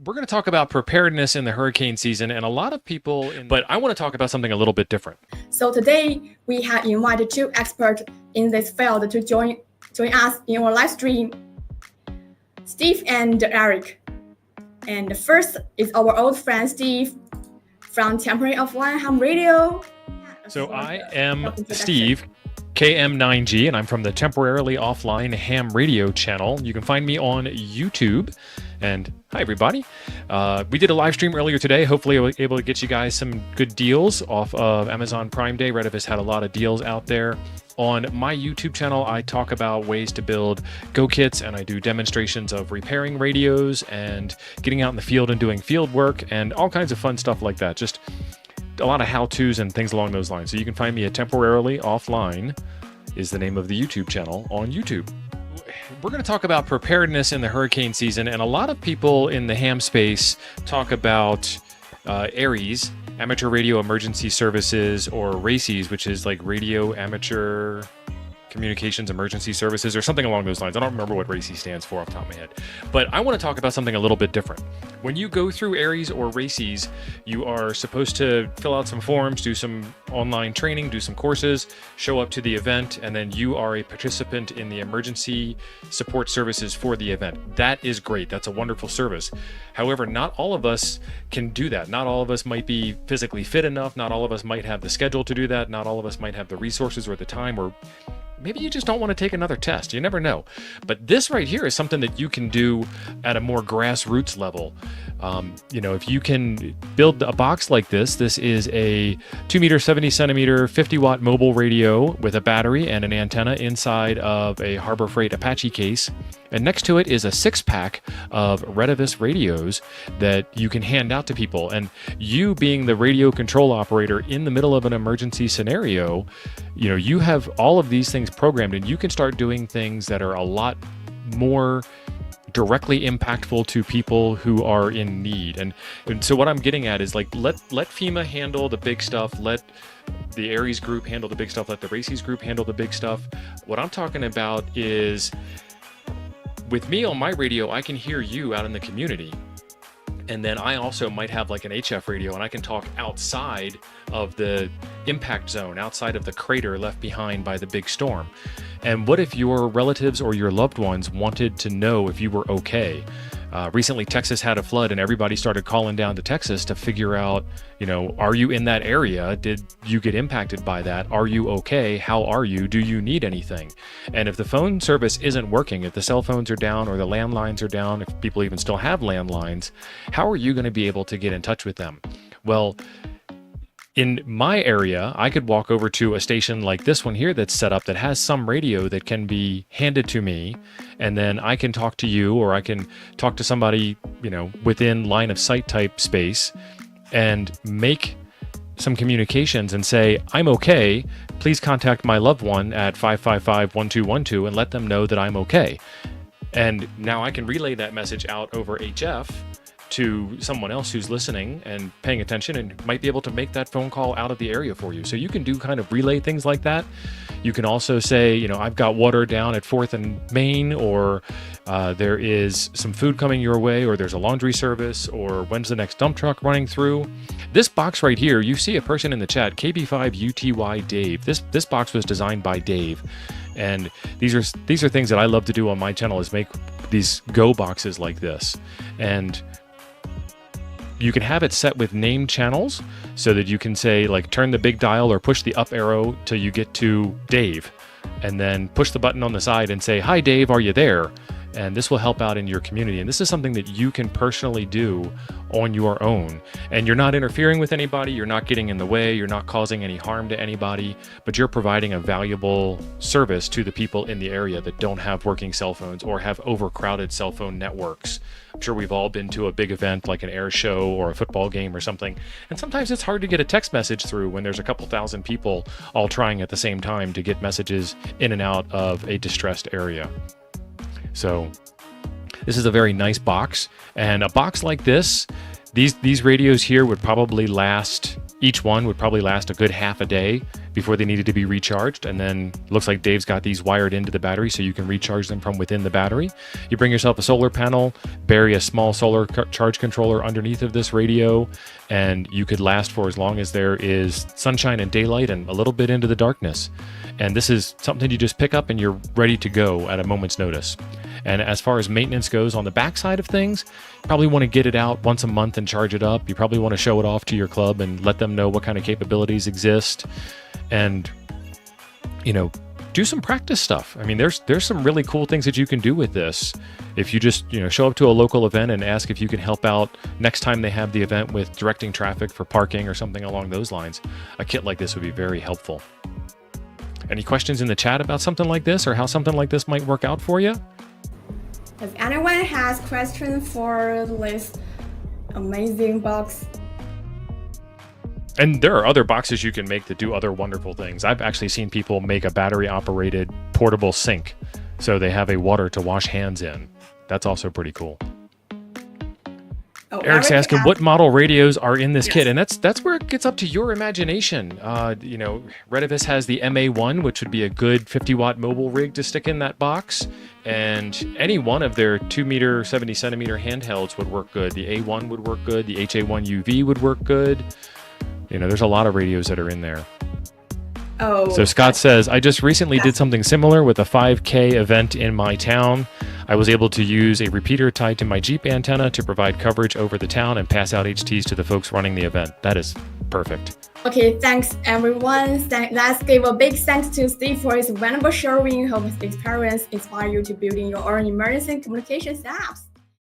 We're going to talk about preparedness in the hurricane season, and a lot of people, but I want to talk about something a little bit different. So today we have invited two experts in this field to join us in our live stream, Steve and Eric. And first is our old friend Steve from Temporary Offline Ham Radio. So I am Steve, KM9G, and I'm from the Temporarily Offline Ham Radio channel. You can find me on YouTube. And hi, everybody. We did a live stream earlier today. Hopefully I was able to get you guys some good deals off of Amazon Prime Day. RETEVIS had a lot of deals out there. On my YouTube channel, I talk about ways to build Go kits, and I do demonstrations of repairing radios and getting out in the field and doing field work and all kinds of fun stuff like that. Just a lot of how-tos and things along those lines. So you can find me at Temporarily Offline is the name of the YouTube channel on YouTube. We're going to talk about preparedness in the hurricane season, and a lot of people in the ham space talk about ARES, Amateur Radio Emergency Services, or RACES, which is like Radio Amateur Communications Emergency Services, or something along those lines. I don't remember what RACES stands for off the top of my head. But I want to talk about something a little bit different. When you go through ARES or RACES, you are supposed to fill out some forms, do some online training, do some courses, show up to the event, and then you are a participant in the emergency support services for the event. That is great. That's a wonderful service. However, not all of us can do that. Not all of us might be physically fit enough. Not all of us might have the schedule to do that. Not all of us might have the resources or the time, or maybe you just don't want to take another test. You never know. But this right here is something that you can do at a more grassroots level. If you can build a box like this is a 2 meter, 70 centimeter, 50 watt mobile radio with a battery and an antenna inside of a Harbor Freight Apache case. And next to it is a 6-pack of RETEVIS radios that you can hand out to people. And you being the radio control operator in the middle of an emergency scenario, you have all of these things programmed, and you can start doing things that are a lot more directly impactful to people who are in need. And so what I'm getting at is, like, let FEMA handle the big stuff, let the ARES group handle the big stuff, let the RACES group handle the big stuff. What I'm talking about is, with me on my radio, I can hear you out in the community. And then I also might have like an HF radio, and I can talk outside of the impact zone, outside of the crater left behind by the big storm. And what if your relatives or your loved ones wanted to know if you were okay? Recently, Texas had a flood, and everybody started calling down to Texas to figure out, are you in that area? Did you get impacted by that? Are you okay? How are you? Do you need anything? And if the phone service isn't working, if the cell phones are down or the landlines are down, if people even still have landlines, how are you going to be able to get in touch with them? Well, in my area, I could walk over to a station like this one here that's set up that has some radio that can be handed to me, and then I can talk to you, or I can talk to somebody, within line of sight type space, and make some communications and say, I'm okay, please contact my loved one at 555-1212 and let them know that I'm okay. And now I can relay that message out over HF to someone else who's listening and paying attention, and might be able to make that phone call out of the area for you. So you can do kind of relay things like that. You can also say, I've got water down at 4th and Main, or there is some food coming your way, or there's a laundry service, or when's the next dump truck running through. This box right here, you see a person in the chat, KB5UTY Dave. This box was designed by Dave. And these are things that I love to do on my channel, is make these Go boxes like this. And you can have it set with named channels so that you can say, like, turn the big dial or push the up arrow till you get to Dave, and then push the button on the side and say, hi Dave, are you there? And this will help out in your community. And this is something that you can personally do on your own. And you're not interfering with anybody, you're not getting in the way, you're not causing any harm to anybody, but you're providing a valuable service to the people in the area that don't have working cell phones or have overcrowded cell phone networks. I'm sure we've all been to a big event like an air show or a football game or something, and sometimes it's hard to get a text message through when there's a couple thousand people all trying at the same time to get messages in and out of a distressed area. So this is a very nice box, and a box like this, these radios here would probably last, each one would probably last a good half a day. before they needed to be recharged. And then looks like Dave's got these wired into the battery so you can recharge them from within the battery. You bring yourself a solar panel, bury a small solar charge controller underneath of this radio, and you could last for as long as there is sunshine and daylight and a little bit into the darkness. And this is something you just pick up and you're ready to go at a moment's notice. And as far as maintenance goes on the backside of things, you probably want to get it out once a month and charge it up. You probably want to show it off to your club and let them know what kind of capabilities exist. And, you know, do some practice stuff. I mean, there's some really cool things that you can do with this. If you just, you know, show up to a local event and ask if you can help out next time they have the event with directing traffic for parking or something along those lines, a kit like this would be very helpful. Any questions in the chat about something like this or how something like this might work out for you? If anyone has questions for this amazing box. And there are other boxes you can make that do other wonderful things. I've actually seen people make a battery-operated portable sink, so they have a water to wash hands in. That's also pretty cool. Oh, Eric's asking what model radios are in this kit, and that's where it gets up to your imagination. You know, RETEVIS has the MA1, which would be a good 50-watt mobile rig to stick in that box, and any one of their 2-meter, 70-centimeter handhelds would work good. The A1 would work good. The HA1UV would work good. You know, there's a lot of radios that are in there. Oh. So Scott says, I just recently did something similar with a 5K event in my town. I was able to use a repeater tied to my Jeep antenna to provide coverage over the town and pass out HTs to the folks running the event. That is perfect. Okay, thanks everyone. Let's give a big thanks to Steve for his valuable sharing. Hope his experience inspire you to building your own emergency communications apps.